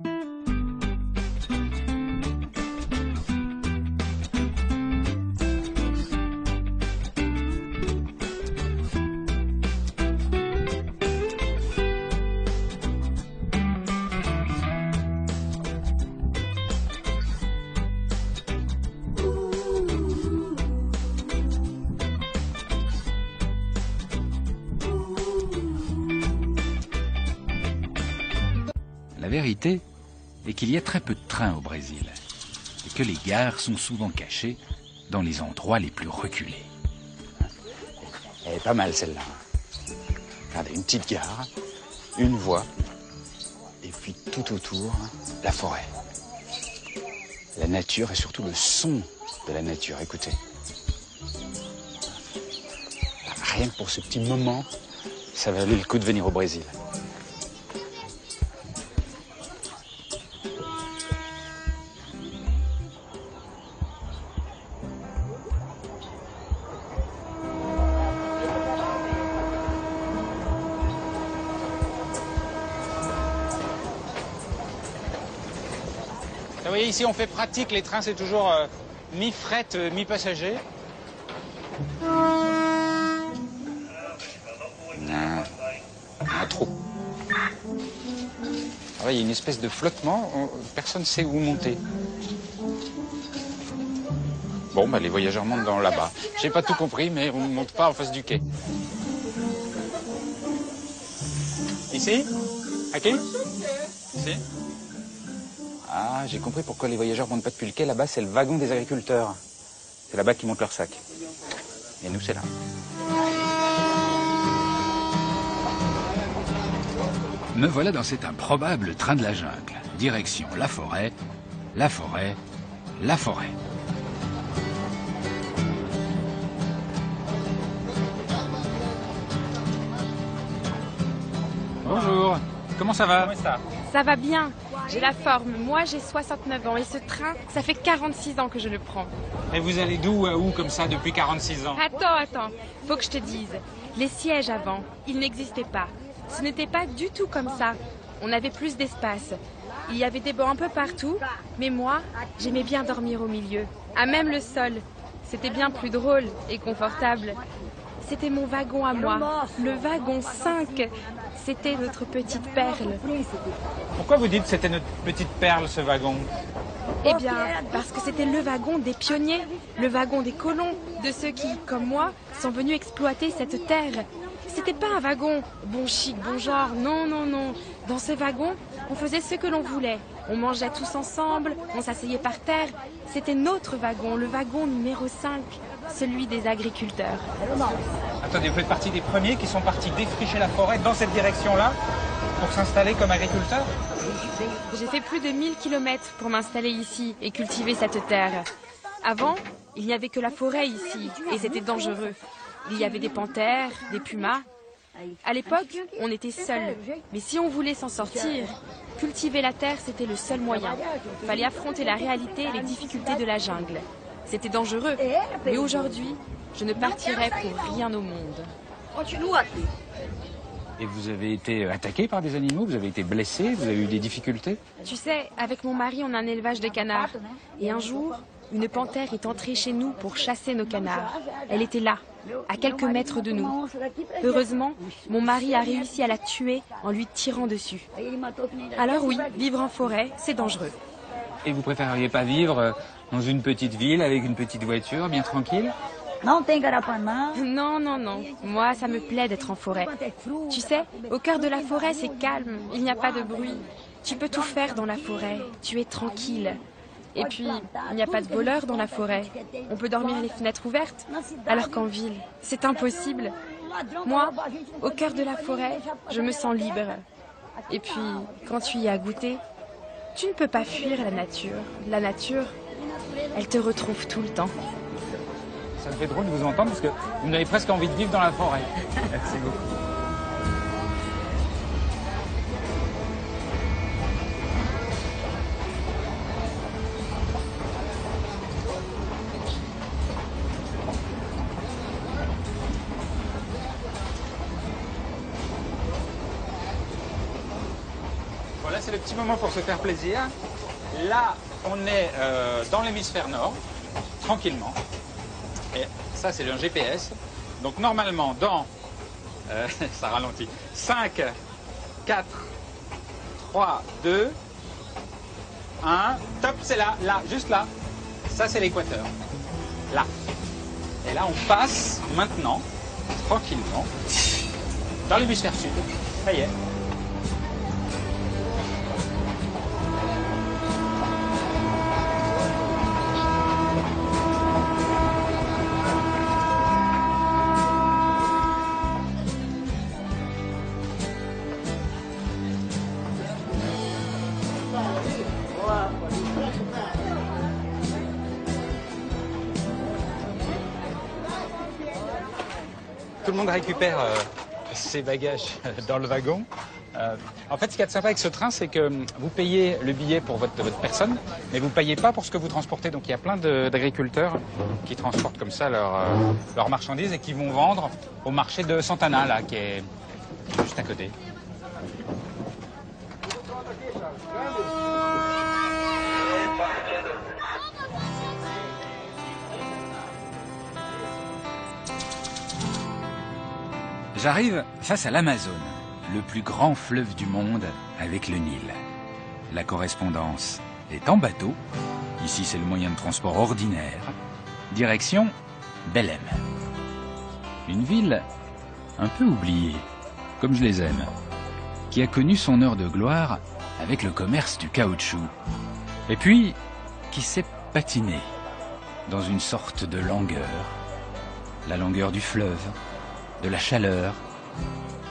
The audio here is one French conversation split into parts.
La vérité est qu'il y a très peu de trains au Brésil et que les gares sont souvent cachées dans les endroits les plus reculés. Elle est pas mal celle-là. Regardez, une petite gare, une voie, et puis tout autour, la forêt. La nature et surtout le son de la nature, écoutez. Rien que pour ce petit moment, ça valait le coup de venir au Brésil. Vous voyez, ici, on fait pratique. Les trains, c'est toujours mi-fret, mi-passager. Non, trop. Ah ouais, il y a une espèce de flottement, personne ne sait où monter. Bon, bah, les voyageurs montent dans là-bas. J'ai pas tout compris, mais on ne monte pas en face du quai. Ici? À qui? Ici? Ah, j'ai compris pourquoi les voyageurs montent pas depuis le quai. Là-bas, c'est le wagon des agriculteurs. C'est là-bas qu'ils montent leur sac. Et nous, c'est là. Me voilà dans cet improbable train de la jungle. Direction la forêt, la forêt, la forêt. Bonjour. Comment ça va? Ça va bien, j'ai la forme. Moi, j'ai 69 ans et ce train, ça fait 46 ans que je le prends. Et vous allez d'où à où comme ça depuis 46 ans? Attends, faut que je te dise. Les sièges avant, ils n'existaient pas. Ce n'était pas du tout comme ça. On avait plus d'espace. Il y avait des bancs un peu partout, mais moi, j'aimais bien dormir au milieu. À même le sol. C'était bien plus drôle et confortable. C'était mon wagon à moi, le wagon 5. C'était notre petite perle. Pourquoi vous dites que c'était notre petite perle, ce wagon? Eh bien, parce que c'était le wagon des pionniers, le wagon des colons, de ceux qui, comme moi, sont venus exploiter cette terre. C'était pas un wagon bon chic, bon genre, non. Dans ce wagon, on faisait ce que l'on voulait. On mangeait tous ensemble, on s'asseyait par terre. C'était notre wagon, le wagon numéro 5, celui des agriculteurs. Attendez, vous faites partie des premiers qui sont partis défricher la forêt dans cette direction-là pour s'installer comme agriculteurs? J'ai fait plus de 1000 kilomètres pour m'installer ici et cultiver cette terre. Avant, il n'y avait que la forêt ici et c'était dangereux. Il y avait des panthères, des pumas. À l'époque, on était seuls. Mais si on voulait s'en sortir, cultiver la terre, c'était le seul moyen. Il fallait affronter la réalité et les difficultés de la jungle. C'était dangereux. Mais aujourd'hui, je ne partirai pour rien au monde. Et vous avez été attaqué par des animaux? Vous avez été blessé? Vous avez eu des difficultés? Tu sais, avec mon mari, on a un élevage de canards. Et un jour, une panthère est entrée chez nous pour chasser nos canards. Elle était là, à quelques mètres de nous. Heureusement, mon mari a réussi à la tuer en lui tirant dessus. Alors oui, vivre en forêt, c'est dangereux. Et vous préféreriez pas vivre dans une petite ville avec une petite voiture, bien tranquille? Non. Moi, ça me plaît d'être en forêt. Tu sais, au cœur de la forêt, c'est calme. Il n'y a pas de bruit. Tu peux tout faire dans la forêt. Tu es tranquille. Et puis, il n'y a pas de voleurs dans la forêt. On peut dormir les fenêtres ouvertes. Alors qu'en ville, c'est impossible. Moi, au cœur de la forêt, je me sens libre. Et puis, quand tu y as goûté, tu ne peux pas fuir la nature. La nature, elle te retrouve tout le temps. Ça me fait drôle de vous entendre parce que vous avez presque envie de vivre dans la forêt. Merci beaucoup. c'est le petit moment pour se faire plaisir. Là, on est dans l'hémisphère nord, tranquillement. Et ça, c'est un GPS. Donc normalement, dans... ça ralentit. 5, 4, 3, 2, 1. Top, c'est là, juste là. Ça, c'est l'équateur. Là. Et là, on passe maintenant, tranquillement, dans l'hémisphère sud. Ça y est. Tout le monde récupère ses bagages dans le wagon. En fait, ce qu'il y a de sympa avec ce train, c'est que vous payez le billet pour votre personne, mais vous ne payez pas pour ce que vous transportez. Donc il y a plein d'agriculteurs qui transportent comme ça leurs marchandises et qui vont vendre au marché de Santana, là, qui est juste à côté. J'arrive face à l'Amazone, le plus grand fleuve du monde avec le Nil. La correspondance est en bateau. Ici, c'est le moyen de transport ordinaire. Direction Belém. Une ville un peu oubliée, comme je les aime, qui a connu son heure de gloire avec le commerce du caoutchouc. Et puis, qui s'est patinée dans une sorte de langueur. La langueur du fleuve, de la chaleur,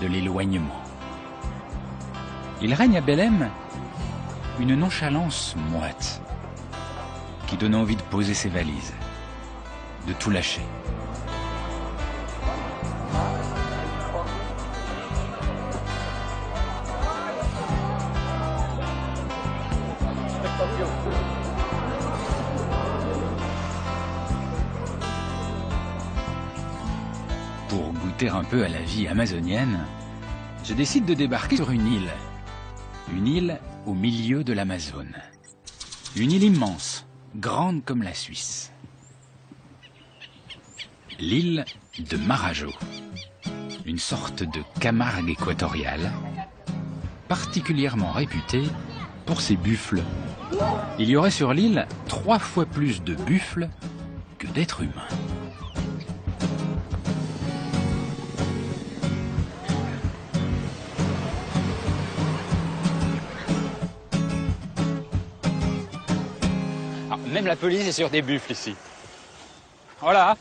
de l'éloignement. Il règne à Belém une nonchalance moite qui donne envie de poser ses valises, de tout lâcher. Pour goûter un peu à la vie amazonienne, je décide de débarquer sur une île. Une île au milieu de l'Amazone. Une île immense, grande comme la Suisse. L'île de Marajo. Une sorte de Camargue équatoriale, particulièrement réputée pour ses buffles. Il y aurait sur l'île 3 fois plus de buffles que d'êtres humains. Même la police est sur des buffles ici. Voilà.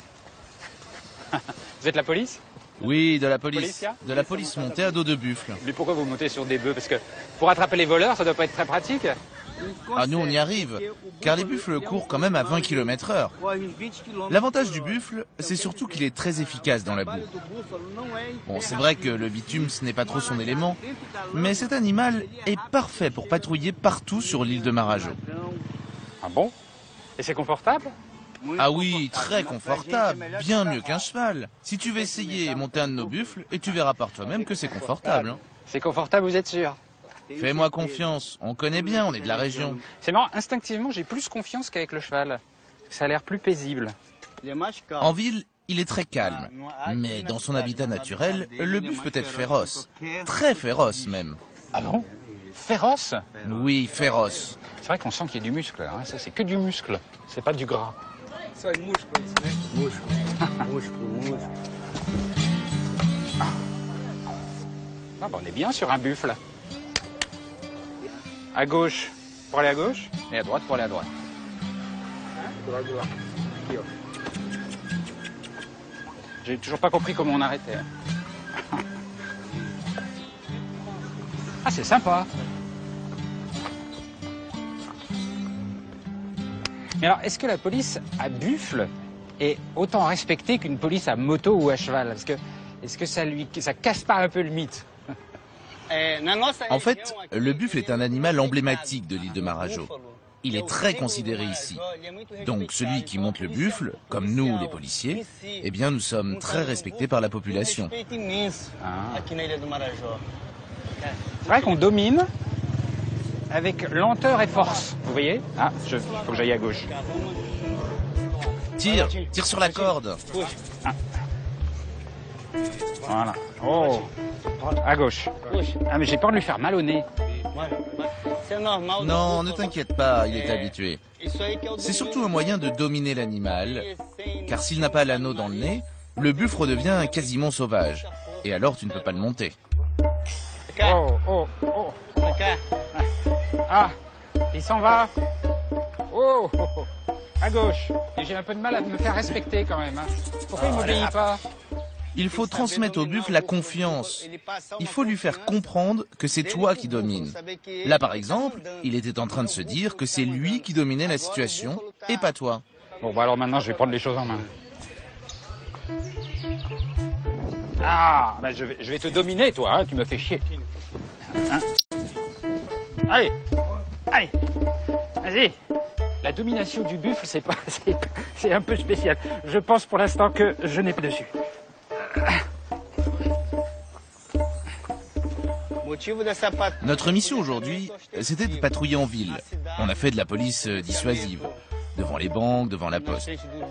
Vous êtes la police? Oui, de la police. De la police montée à dos de buffle. Mais pourquoi vous montez sur des bœufs? Parce que pour attraper les voleurs, ça doit pas être très pratique. Ah, nous on y arrive, car les buffles courent quand même à 20 km/h. L'avantage du buffle, c'est surtout qu'il est très efficace dans la boue. Bon, c'est vrai que le bitume, ce n'est pas trop son élément, mais cet animal est parfait pour patrouiller partout sur l'île de Marajo. Ah bon? Et c'est confortable? Ah oui, très confortable, bien mieux qu'un cheval. Si tu veux essayer, monter un de nos buffles, et tu verras par toi-même que c'est confortable. Hein. C'est confortable, vous êtes sûr? Fais-moi confiance, on connaît bien, on est de la région. C'est marrant, instinctivement, j'ai plus confiance qu'avec le cheval. Ça a l'air plus paisible. En ville, il est très calme, mais dans son habitat naturel, le buffle peut être féroce. Très féroce même. Ah bon? Féroce? Oui, féroce. C'est vrai qu'on sent qu'il y a du muscle, là. Hein. Ça, c'est que du muscle. C'est pas du gras. Ah, bah, on est bien sur un buffle. À gauche pour aller à gauche et à droite pour aller à droite. J'ai toujours pas compris comment on arrêtait. Ah, c'est sympa. Mais alors, est-ce que la police à buffle est autant respectée qu'une police à moto ou à cheval? Parce que, est-ce que ça casse pas un peu le mythe? En fait, le buffle est un animal emblématique de l'île de Marajo. Il est très considéré ici. Donc celui qui monte le buffle, comme nous les policiers, eh bien nous sommes très respectés par la population. Ah. C'est vrai qu'on domine, avec lenteur et force. Vous voyez? Ah, il faut que j'aille à gauche. Tire sur la corde. Voilà. Oh, à gauche. Ah, mais j'ai peur de lui faire mal au nez. Non, ne t'inquiète pas, il est habitué. C'est surtout un moyen de dominer l'animal, car s'il n'a pas l'anneau dans le nez, le buffle devient quasiment sauvage. Et alors tu ne peux pas le monter. Oh. Ah, il s'en va. Oh, à gauche. Et j'ai un peu de mal à me faire respecter quand même. Hein. Pourquoi il m'obéit pas? Il faut transmettre au buffle la confiance. Il faut lui faire comprendre que c'est toi qui domines. Là, par exemple, il était en train de se dire que c'est lui qui dominait la situation et pas toi. Bon, bah alors maintenant, je vais prendre les choses en main. Ah, bah je vais te dominer, toi, hein, tu me fais chier. Hein? Allez, vas-y. La domination du buffle, c'est un peu spécial. Je pense pour l'instant que je n'ai pas dessus. Notre mission aujourd'hui, c'était de patrouiller en ville. On a fait de la police dissuasive, devant les banques, devant la poste.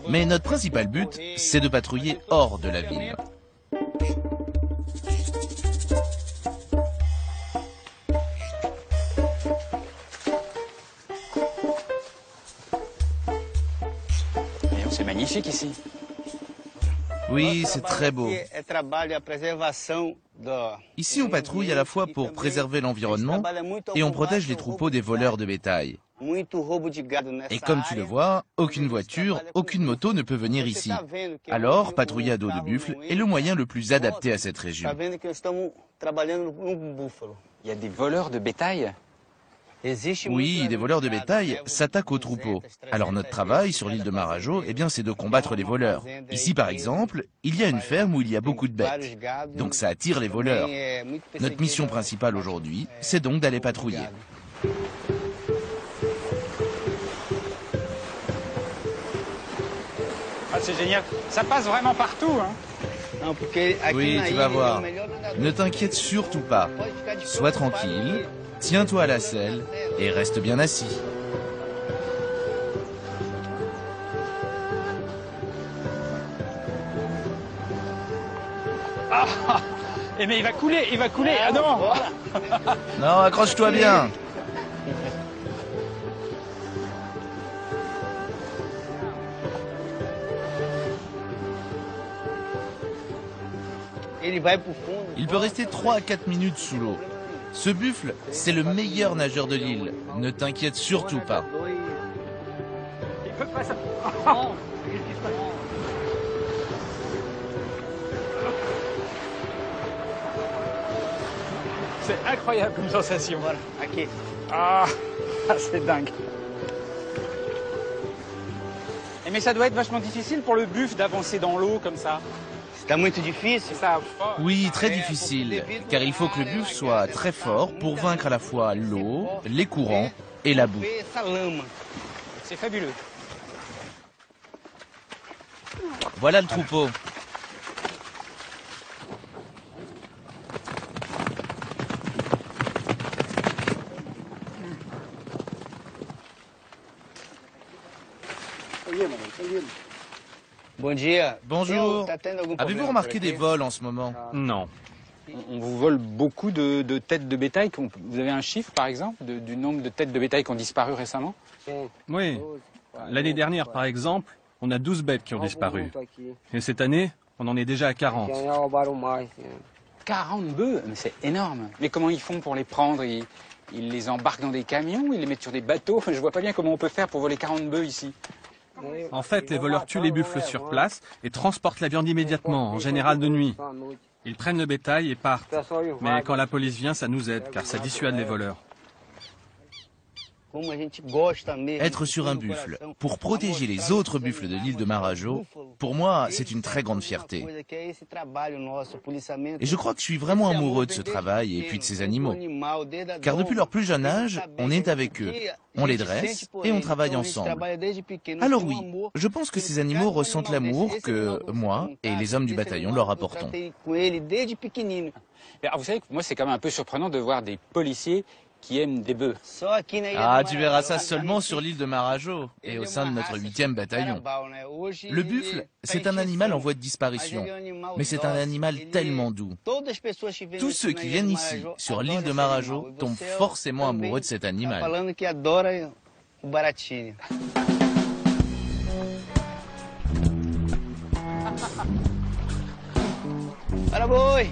Mais notre principal but, c'est de patrouiller hors de la ville. C'est magnifique ici. Oui, c'est très beau. Ici, on patrouille à la fois pour préserver l'environnement et on protège les troupeaux des voleurs de bétail. Et comme tu le vois, aucune voiture, aucune moto ne peut venir ici. Alors, patrouiller à dos de buffle est le moyen le plus adapté à cette région. Il y a des voleurs de bétail? Oui, des voleurs de bétail s'attaquent aux troupeaux. Alors notre travail sur l'île de Marajo, c'est de combattre les voleurs. Ici, par exemple, il y a une ferme où il y a beaucoup de bêtes. Donc ça attire les voleurs. Notre mission principale aujourd'hui, c'est donc d'aller patrouiller. Ah, c'est génial. Ça passe vraiment partout, hein. Oui, tu vas voir. Ne t'inquiète surtout pas. Sois tranquille. Tiens-toi à la selle et reste bien assis. Ah, mais il va couler. Ah non. Non, accroche-toi bien. Il peut rester 3 à 4 minutes sous l'eau. Ce buffle, c'est le meilleur nageur de l'île. Ne t'inquiète surtout pas. Il peut pas ça. C'est incroyable comme sensation. Ah, c'est dingue. Mais ça doit être vachement difficile pour le buffle d'avancer dans l'eau comme ça. Oui, très difficile, car il faut que le buffle soit très fort pour vaincre à la fois l'eau, les courants et la boue. C'est fabuleux. Voilà le troupeau. Bonjour. Avez-vous remarqué des vols en ce moment? Non. On vous vole beaucoup de têtes de bétail. Vous avez un chiffre, par exemple, du nombre de têtes de bétail qui ont disparu récemment? Oui. L'année dernière, par exemple, on a 12 bêtes qui ont disparu. Et cette année, on en est déjà à 40. 40 bœufs? Mais c'est énorme. Mais comment ils font pour les prendre? Ils les embarquent dans des camions? Ils les mettent sur des bateaux? Je vois pas bien comment on peut faire pour voler 40 bœufs ici. En fait, les voleurs tuent les buffles sur place et transportent la viande immédiatement, en général de nuit. Ils prennent le bétail et partent. Mais quand la police vient, ça nous aide, car ça dissuade les voleurs. Être sur un buffle pour protéger les autres buffles de l'île de Marajo, pour moi, c'est une très grande fierté. Et je crois que je suis vraiment amoureux de ce travail et puis de ces animaux. Car depuis leur plus jeune âge, on est avec eux, on les dresse et on travaille ensemble. Alors oui, je pense que ces animaux ressentent l'amour que moi et les hommes du bataillon leur apportons. Alors, vous savez, moi, c'est quand même un peu surprenant de voir des policiers qui aiment des bœufs. Ah, tu verras ça seulement sur l'île de Marajo et au sein de notre 8e bataillon. Le buffle, c'est un animal en voie de disparition, mais c'est un animal tellement doux. Tous ceux qui viennent ici, sur l'île de Marajo, tombent forcément amoureux de cet animal. Bora, boi!